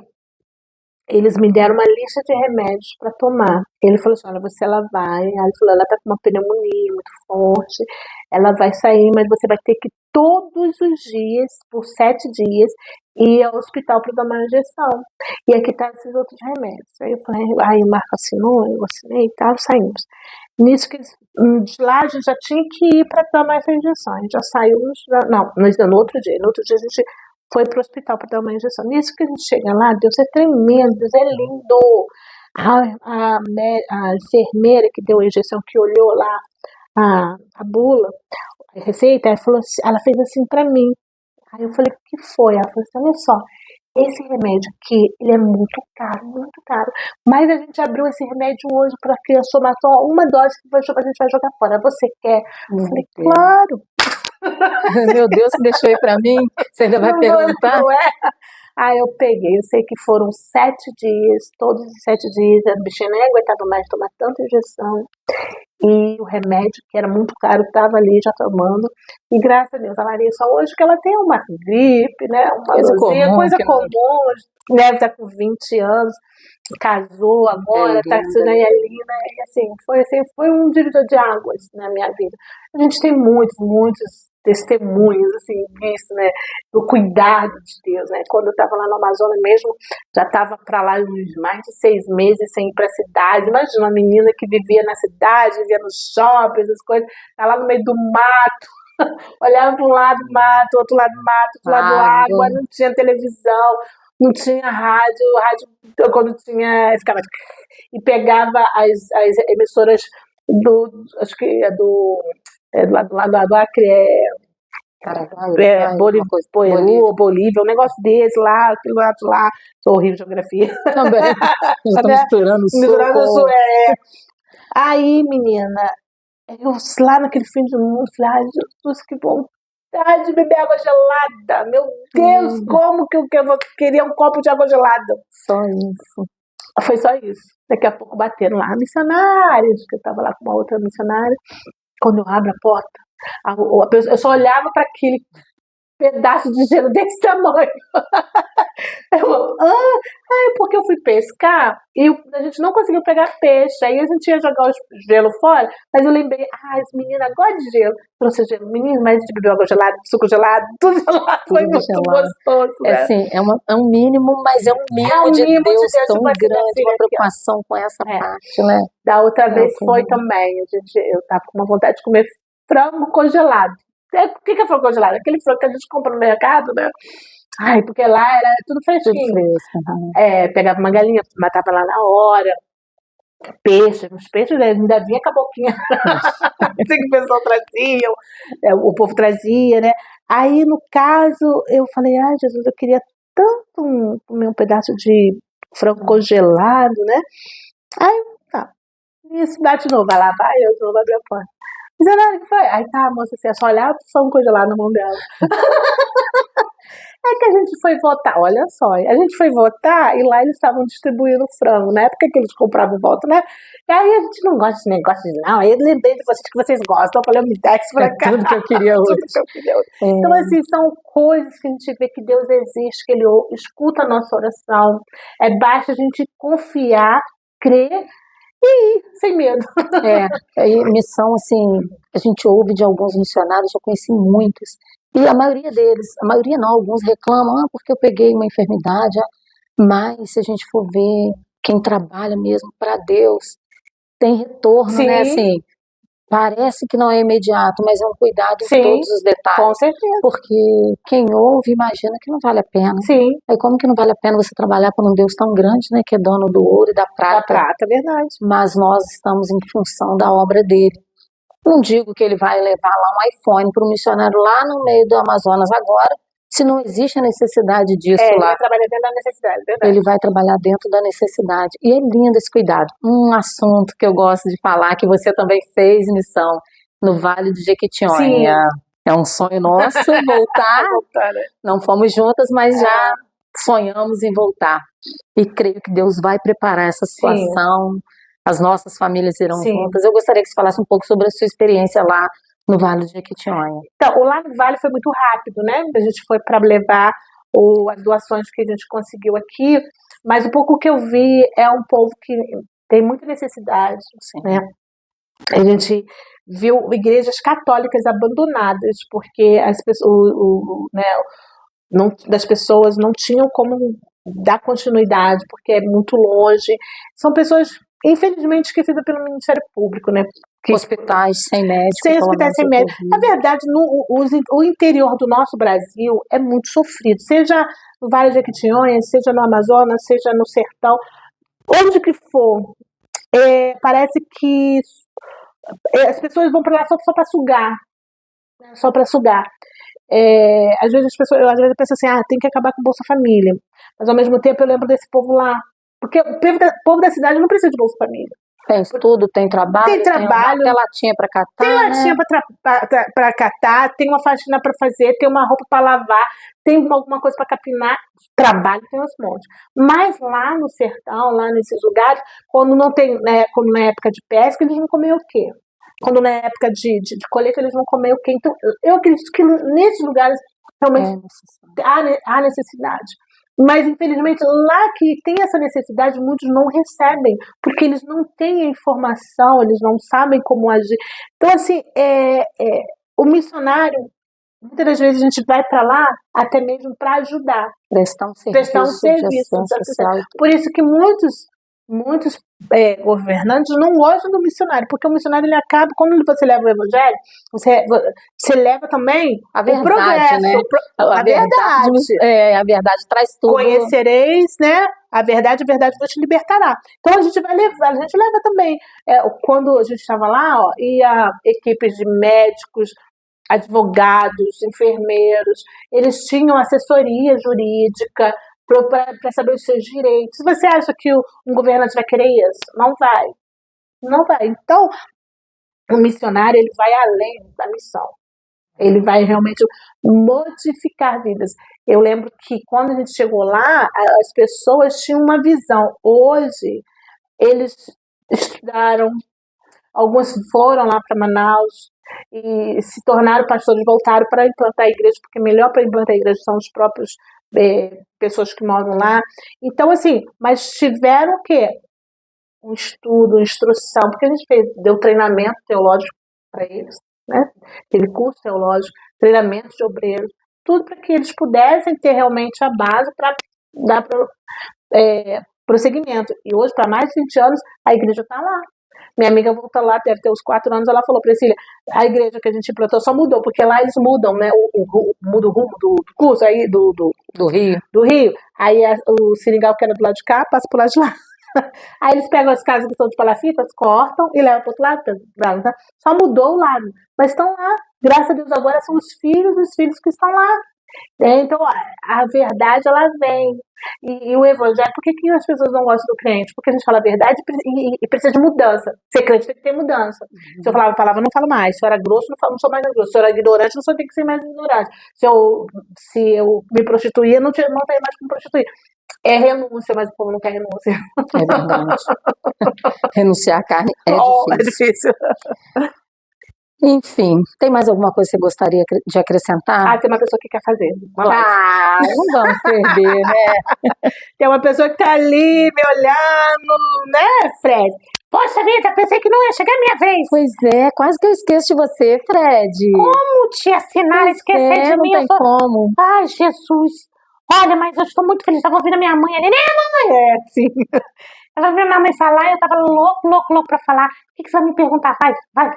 eles me deram uma lista de remédios para tomar. Ele falou assim, olha, ela vai. Aí ele falou, ela tá com uma pneumonia muito forte, ela vai sair, mas você vai ter que todos os dias, por 7 dias, ir ao hospital para dar uma injeção. E aqui tá esses outros remédios. Aí eu falei, aí o Marco assinou, eu assinei e tal, saímos. Nisso que de lá a gente já tinha que ir para tomar essa injeção. A gente já saiu, no outro dia. No outro dia a gente foi pro hospital para dar uma injeção. Nisso que a gente chega lá, Deus é tremendo, Deus é lindo. A enfermeira que deu a injeção, que olhou lá a bula, a receita, ela fez assim para mim. Aí eu falei, o que foi? Ela falou assim, olha só, esse remédio aqui, ele é muito caro. Mas a gente abriu esse remédio hoje para a criança tomar só uma dose que a gente vai jogar fora. Você quer? Eu falei, claro. Meu Deus, você deixou aí pra mim? Você ainda vai perguntar? Não é? Aí eu peguei, eu sei que foram 7 dias, todos os 7 dias, a bichinha nem aguentava mais tomar tanta injeção. E o remédio, que era muito caro, estava ali já tomando. E graças a Deus, a Maria só hoje que ela tem uma gripe, né? Uma coisa comum, deve estar com 20 anos, casou agora, está com a Nayelina, e assim, foi um divisor de águas na minha vida. A gente tem muitos testemunhos, assim, disso, né, do cuidado de Deus, né, quando eu estava lá no Amazonas mesmo, já estava para lá uns mais de 6 meses sem ir para a cidade. Imagina uma menina que vivia na cidade, vivia nos shoppings, as coisas, tá lá no meio do mato, olhava para um lado mato, outro lado mato, outro lado água, não tinha televisão, não tinha rádio quando tinha, ficava, e pegava as emissoras acho que é do lado do Acre, Bolívia, um negócio desse lá, aquele lado lá, sou horrível de geografia. Também, estou misturando o sul. Aí, menina, eu lá naquele fim do mundo, falei, ai, Jesus, que vontade de beber água gelada, meu Deus, como que eu queria um copo de água gelada. Só isso. Foi só isso. Daqui a pouco bateram lá, missionários, que eu estava lá com uma outra missionária. Quando eu abro a porta, eu só olhava para aquele pedaço de gelo desse tamanho. Porque eu fui pescar e a gente não conseguiu pegar peixe. Aí a gente ia jogar o gelo fora, mas eu lembrei, as meninas gostam de gelo. Trouxe gelo, menino, mas a gente bebeu água gelada, suco gelado, tudo gelado. Foi muito gostoso. Né? Assim, é um mínimo, mas é um mimo de Deus tão grande, uma preocupação com essa parte, né? Da outra vez foi também, eu tava com uma vontade de comer frango congelado. O que é frango congelado? Aquele frango que a gente compra no mercado, né? Ai, porque lá era tudo fresquinho. Tudo fresco. Pegava uma galinha, matava lá na hora. Os peixes ainda vinha com a boquinha. Assim que o pessoal trazia, o povo trazia, né? Aí, no caso, eu falei, ai, Jesus, eu queria tanto comer um pedaço de frango congelado, né? Aí, tá. E cidade de novo, vai lá, vai, eu vou abrir a porta. Mas que foi? Aí tá, a moça assim, só olhava pro frango congelado na mão dela. É que a gente foi votar, olha só, a gente foi votar e lá eles estavam distribuindo frango, na época que eles compravam voto, né? E aí a gente não gosta de negócio de não, aí eu lembrei de vocês que vocês gostam, eu falei, me dá isso pra cá. Tudo que eu queria hoje. Então, assim, são coisas que a gente vê que Deus existe, que Ele escuta a nossa oração, basta a gente confiar, crer e ir, sem medo. Missão, assim, a gente ouve de alguns missionários, eu conheci muitos, e a maioria deles, alguns reclamam, porque eu peguei uma enfermidade, mas se a gente for ver quem trabalha mesmo para Deus, tem retorno, né? Assim, parece que não é imediato, mas é um cuidado em todos os detalhes. Com certeza. Porque quem ouve imagina que não vale a pena. Sim. Aí como que não vale a pena você trabalhar para um Deus tão grande, né? Que é dono do ouro e da prata. Da prata, verdade. Mas nós estamos em função da obra dele. Não digo que ele vai levar lá um iPhone para um missionário lá no meio do Amazonas agora, se não existe a necessidade disso lá. Ele vai trabalhar dentro da necessidade, verdade. Ele vai trabalhar dentro da necessidade. E é lindo esse cuidado. Um assunto que eu gosto de falar, que você também fez missão no Vale do Jequitinhonha. É um sonho nosso voltar. Não fomos juntas, mas já sonhamos em voltar. E creio que Deus vai preparar essa situação. As nossas famílias irão juntas. Eu gostaria que você falasse um pouco sobre a sua experiência lá No Vale de Jequitinhonha. Então, lá no Vale foi muito rápido, né? A gente foi para levar as doações que a gente conseguiu aqui, mas o pouco que eu vi é um povo que tem muita necessidade, Sim. né? A gente viu igrejas católicas abandonadas, porque as pessoas, né, das pessoas não tinham como dar continuidade, porque é muito longe. São pessoas, infelizmente, esquecidas pelo Ministério Público, né? Hospitais sem médico. Sem hospitais sem médico. Na verdade, o interior do nosso Brasil é muito sofrido, seja no Vale de Jequitinhonha, seja no Amazonas, seja no Sertão, onde que for. Parece que as pessoas vão para lá só para sugar, né? Só para sugar. Às vezes eu penso assim, tem que acabar com o Bolsa Família, mas ao mesmo tempo eu lembro desse povo lá, porque o povo da cidade não precisa de Bolsa Família. Tem estudo, tem trabalho, tem até latinha para catar. Tem latinha para catar, tem uma faxina para fazer, tem uma roupa para lavar, tem alguma coisa para capinar, trabalho tem uns montes. Mas lá no sertão, lá nesses lugares, quando não tem, né, quando na época de pesca, eles vão comer o quê? Quando na época de colheita, eles vão comer o quê? Então, eu acredito que nesses lugares realmente há necessidade. Mas, infelizmente, lá que tem essa necessidade, muitos não recebem, porque eles não têm a informação, eles não sabem como agir. Então, assim, o missionário, muitas das vezes a gente vai para lá até mesmo para ajudar. Prestar um serviço social. Por isso que muitos governantes não gostam do missionário, porque o missionário ele acaba, quando você leva o evangelho, você leva também a verdade, o progresso, né? A verdade. A verdade traz tudo. Conhecereis, né? A verdade vos libertará. Então a gente leva também. Quando a gente estava lá, ia equipes de médicos, advogados, enfermeiros, eles tinham assessoria jurídica para saber os seus direitos. Se você acha que um governante vai querer isso, não vai. Não vai. Então, o missionário ele vai além da missão. Ele vai realmente modificar vidas. Eu lembro que quando a gente chegou lá, as pessoas tinham uma visão. Hoje, eles estudaram, alguns foram lá para Manaus e se tornaram pastores, voltaram para implantar a igreja, porque melhor para implantar a igreja são os próprios pessoas que moram lá. Então, assim, mas tiveram o quê? Um estudo, instrução, porque a gente deu treinamento teológico para eles, né? Teve curso teológico, treinamento de obreiros, tudo para que eles pudessem ter realmente a base para dar prosseguimento. E hoje, para mais de 20 anos, a igreja está lá. Minha amiga volta lá, deve ter uns 4 anos, ela falou, Priscila, a igreja que a gente implantou só mudou, porque lá eles mudam, né, muda o rumo do curso, aí do Rio, aí o seringal que era do lado de cá, passa pro lado de lá. Aí eles pegam as casas que são de palafitas, cortam e levam pro outro lado, tá? Só mudou o lado, mas estão lá, graças a Deus agora são os filhos que estão lá. Então a verdade ela vem e o evangelho, por que as pessoas não gostam do crente? Porque a gente fala a verdade e precisa de mudança. Ser crente tem que ter mudança. Se eu falava a palavra, não falo mais. Se eu era grosso, não sou mais grosso. Se eu era ignorante, não sou, tem que ser mais ignorante. Se eu me prostituía, não tenho mais como prostituir. É renúncia, mas o povo não quer renúncia. É verdade. Renunciar à carne é difícil. É difícil. Enfim, tem mais alguma coisa que você gostaria de acrescentar? Tem uma pessoa que quer fazer. Não vamos perder, né? Tem uma pessoa que tá ali me olhando, né, Fred? Poxa vida, pensei que não ia chegar a minha vez. Pois é, quase que eu esqueço de você, Fred. Como te assinar e esquecer de mim? Não tem como. Ai, Jesus. Olha, mas eu estou muito feliz. Estava ouvindo a minha mãe ali, né, mãe? Sim. Eu estava ouvindo a minha mãe falar e eu estava louco para falar. O que você vai me perguntar? Vai.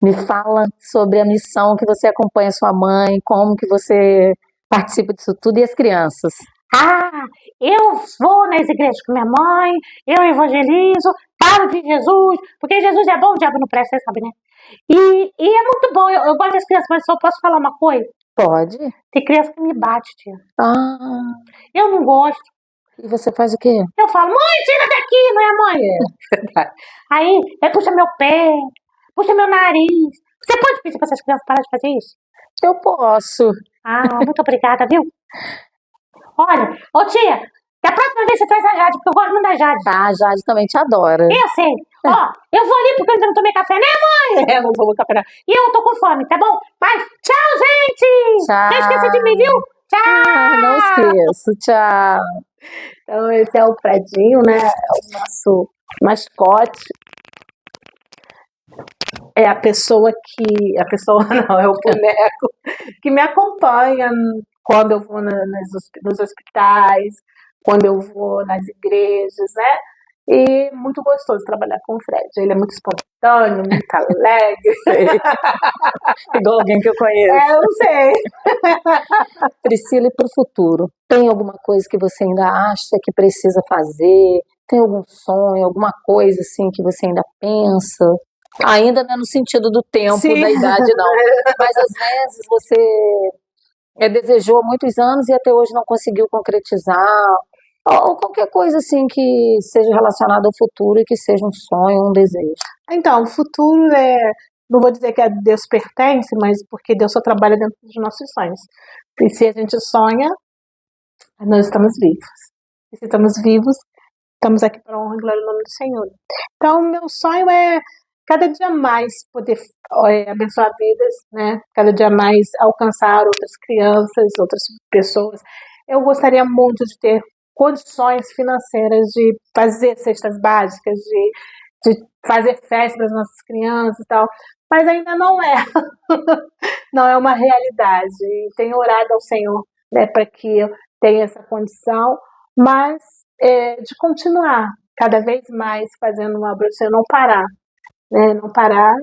Me fala sobre a missão que você acompanha a sua mãe, como que você participa disso tudo e as crianças. Eu vou nas igrejas com minha mãe, eu evangelizo, falo de Jesus, porque Jesus é bom, o diabo não presta, você sabe, né? E é muito bom, eu gosto das crianças, mas só posso falar uma coisa? Pode. Tem criança que me bate, tia. Eu não gosto. E você faz o quê? Eu falo, mãe, tira daqui, não é, mãe? Aí, puxa meu pé, puxa meu nariz. Você pode pedir para essas crianças parar de fazer isso? Eu posso. Muito obrigada, viu? Olha, tia, da próxima vez você traz a Jade, porque eu gosto muito da Jade. A Jade também te adora. Eu sei. Ó, eu vou ali porque eu ainda não tomei café, né, mãe? Eu não tomo café, não. E eu tô com fome, tá bom? Mas tchau, gente! Não esqueça de mim, viu? Não Tchau! esqueço. Tchau. Então, esse é o Fredinho, né? É o nosso mascote. É a pessoa que... A pessoa não, é o boneco que me acompanha quando eu vou nos hospitais, quando eu vou nas igrejas, né? E muito gostoso trabalhar com o Fred. Ele é muito espontâneo, muito alegre. Sei. Igual alguém que eu conheço. Eu sei. Priscila, e para o futuro? Tem alguma coisa que você ainda acha que precisa fazer? Tem algum sonho, alguma coisa assim que você ainda pensa? Ainda não é no sentido do tempo, Sim. da idade, não. Mas às vezes você desejou há muitos anos e até hoje não conseguiu concretizar. Ou qualquer coisa assim que seja relacionada ao futuro e que seja um sonho, um desejo. Então, o futuro não vou dizer que a Deus pertence, mas porque Deus só trabalha dentro dos nossos sonhos. E se a gente sonha, nós estamos vivos. E se estamos vivos, estamos aqui para a honra e glória do nome do Senhor. Então, meu sonho é cada dia mais poder abençoar vidas, né? Cada dia mais alcançar outras crianças, outras pessoas. Eu gostaria muito de ter condições financeiras de fazer cestas básicas, de fazer festa para as nossas crianças e tal, mas ainda não é. Não é uma realidade. Tenho orado ao Senhor, né, para que eu tenha essa condição, mas de continuar cada vez mais fazendo uma obra do Senhor, não parar, né, não parar,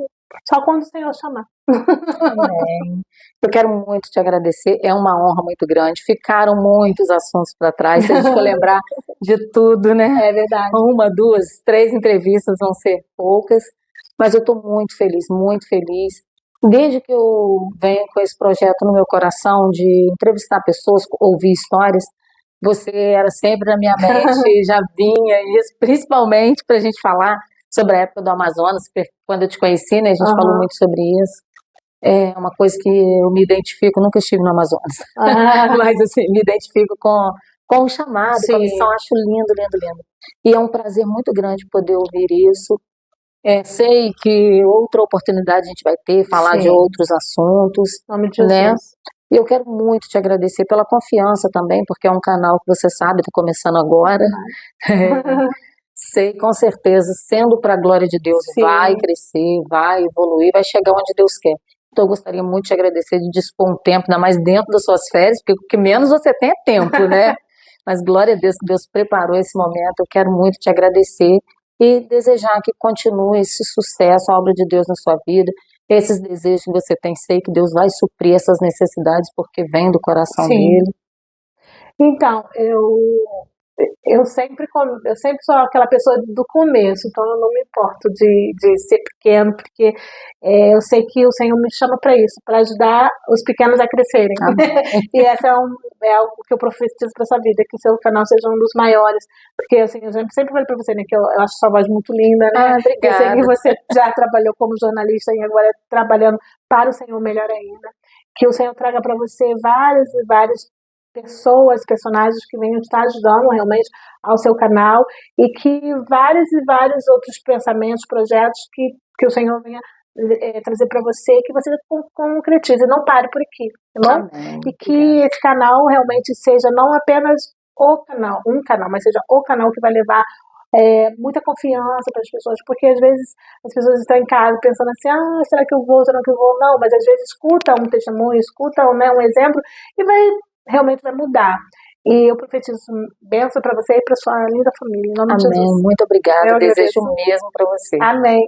só quando o Senhor chamar. Amém. Eu quero muito te agradecer, é uma honra muito grande. Ficaram muitos assuntos para trás, se a gente for lembrar de tudo, né? É verdade. 1, 2, 3 entrevistas vão ser poucas, mas eu estou muito feliz, muito feliz. Desde que eu venho com esse projeto no meu coração de entrevistar pessoas, ouvir histórias, você era sempre na minha mente, já vinha, isso, principalmente para a gente falar sobre a época do Amazonas, quando eu te conheci, né, a gente falou muito sobre isso. É uma coisa que eu me identifico, nunca estive no Amazonas, mas assim, me identifico com o chamado, com a missão, acho lindo, lindo, lindo. E é um prazer muito grande poder ouvir isso. Sei que outra oportunidade a gente vai ter, falar de outros assuntos, né? E eu quero muito te agradecer pela confiança também, porque é um canal que você sabe, está começando agora. Sei, com certeza, sendo para a glória de Deus, vai crescer, vai evoluir, vai chegar onde Deus quer. Então eu gostaria muito de te agradecer, de dispor um tempo, ainda mais dentro das suas férias, porque o que menos você tem é tempo, né? Mas glória a Deus que Deus preparou esse momento, eu quero muito te agradecer e desejar que continue esse sucesso, a obra de Deus na sua vida, esses desejos que você tem, sei que Deus vai suprir essas necessidades, porque vem do coração dele. Então, eu sempre sou aquela pessoa do começo, então eu não me importo de ser pequeno, porque eu sei que o Senhor me chama para isso, para ajudar os pequenos a crescerem. E essa é algo que eu profetizo para sua vida, que o seu canal seja um dos maiores, porque assim, eu sempre falei para você, né, que eu acho sua voz muito linda, né? Obrigada. Eu sei que você já trabalhou como jornalista e agora trabalhando para o Senhor melhor ainda, que o Senhor traga para você várias e várias pessoas, personagens que venham estar ajudando realmente ao seu canal e que vários e vários outros pensamentos, projetos que o Senhor venha trazer para você, que você concretize, não pare por aqui, tá bom? Amém. E que esse canal realmente seja não apenas um canal, mas seja o canal que vai levar muita confiança para as pessoas, porque às vezes as pessoas estão em casa pensando assim, será que eu vou, será que eu vou? Não, mas às vezes escutam um testemunho, escutam, né, um exemplo e realmente vai mudar. E eu profetizo bênção para você e para sua linda família, em nome de Jesus. Amém, muito obrigada, desejo o mesmo para você. Amém.